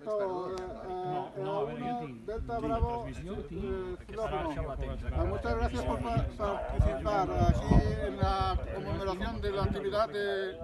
esto, Delta Bravo, muchas gracias por participar aquí en la conmemoración de la actividad de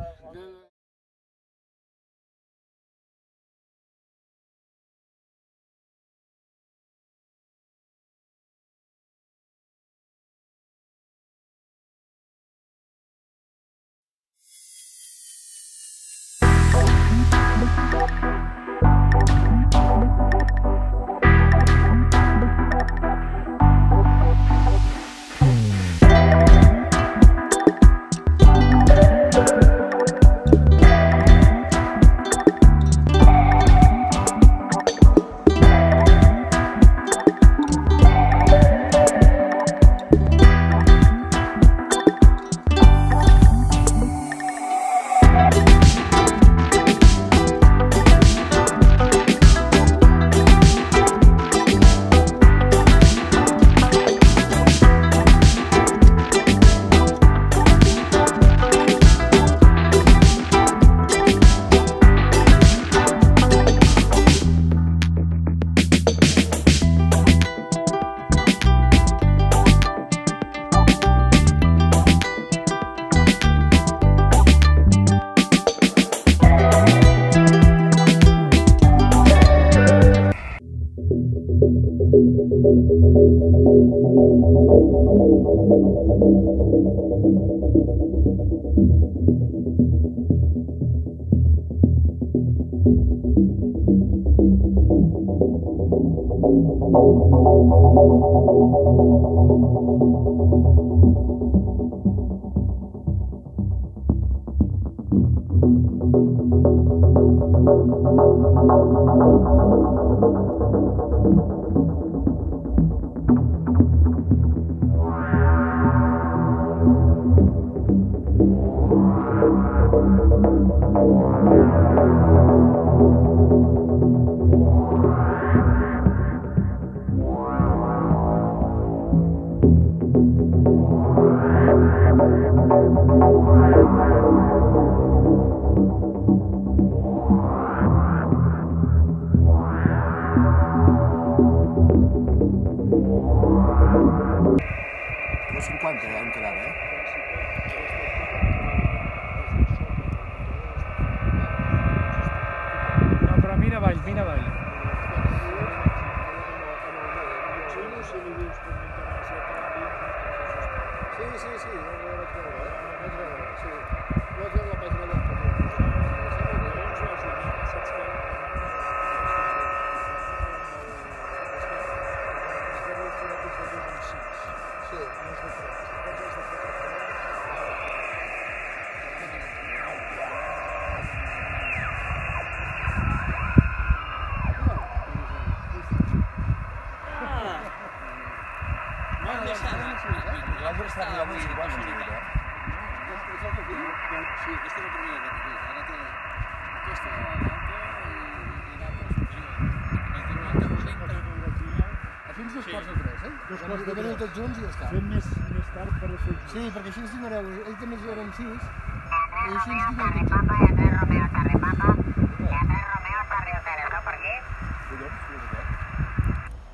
Sí, perquè així ens donareu, ell també ens donarem 6, i així ens donarem tots. Papa, i a 3 Romeo, carrer Papa, i a 3 Romeo, carrer Hotel, cap per aquí?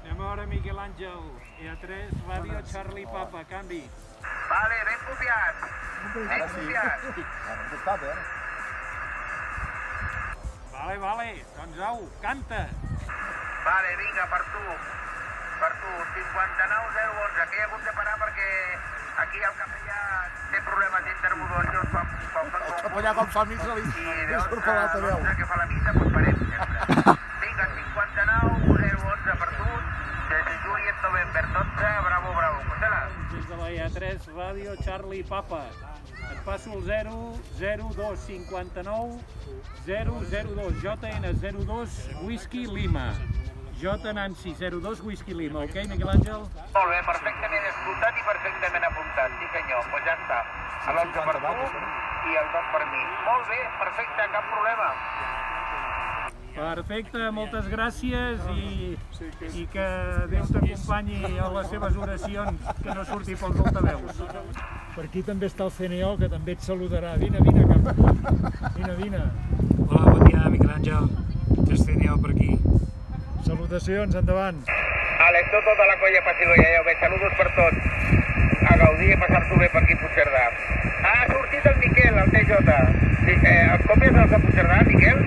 Anem a veure Miquel Àngel, i a 3 Ràdio Charlie Papa, canvi. Vale, ben copiat, ben copiat. Vale, doncs au, canta. Vale, vinga, per tu, 59-011, que he hagut de parar perquè aquí el capellà té problemes d'intermodulació, el capellà com fa missa li surt per l'alta veu. Que fa la missa, doncs parem sempre. Vinga, 59-011 per tu, des de Juliet November 12, bravo, Costela. Des de la EA3, Ràdio Charlie Papa. Et passo el 002 59 002, JN 02 Whisky Lima. J Nancy 02 Whisky Lima, ok, Miquel Àngel? Molt bé, perfectament escoltat i perfectament apuntat, sí senyor, doncs ja està. L'11 per tu i el 2 per mi. Molt bé, perfecte, cap problema. Perfecte, moltes gràcies i que Déu t'acompanyi a les seves oracions, que no surti pels altaveus. Per aquí també està el CNO, que també et saludarà. Vine, Camp. Vine. Hola, bon dia, Miquel Àngel. Testimonial per aquí. Salutacions, endavant. Àlex, tota la colla passiva, ja ho veig. Saludos per tots. A gaudir i passar-s'ho bé per aquí a Puigcerdà. Ha sortit el Miquel, el TJ. Com és el de Puigcerdà, Miquel?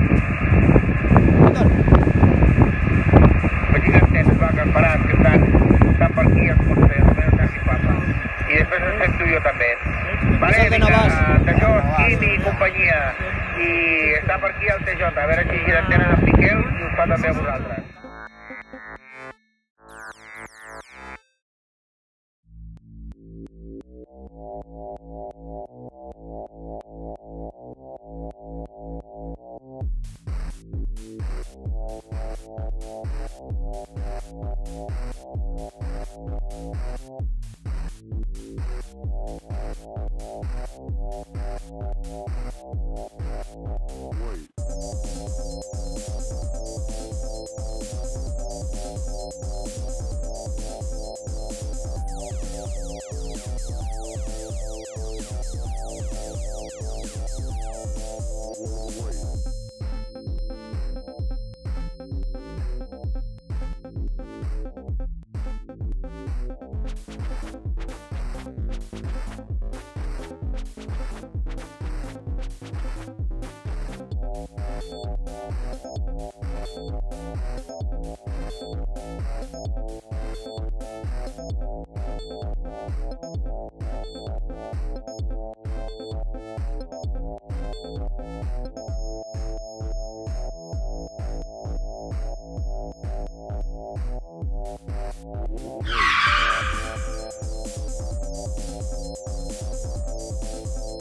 Vaig dir que va preparat, que estan per aquí els potser, almenys casi passa. I després ens sento jo també. Vale, vinga, TJ, Quim i companyia. I està per aquí el TJ, a veure si gira tenen el Miquel i us fa també a vosaltres.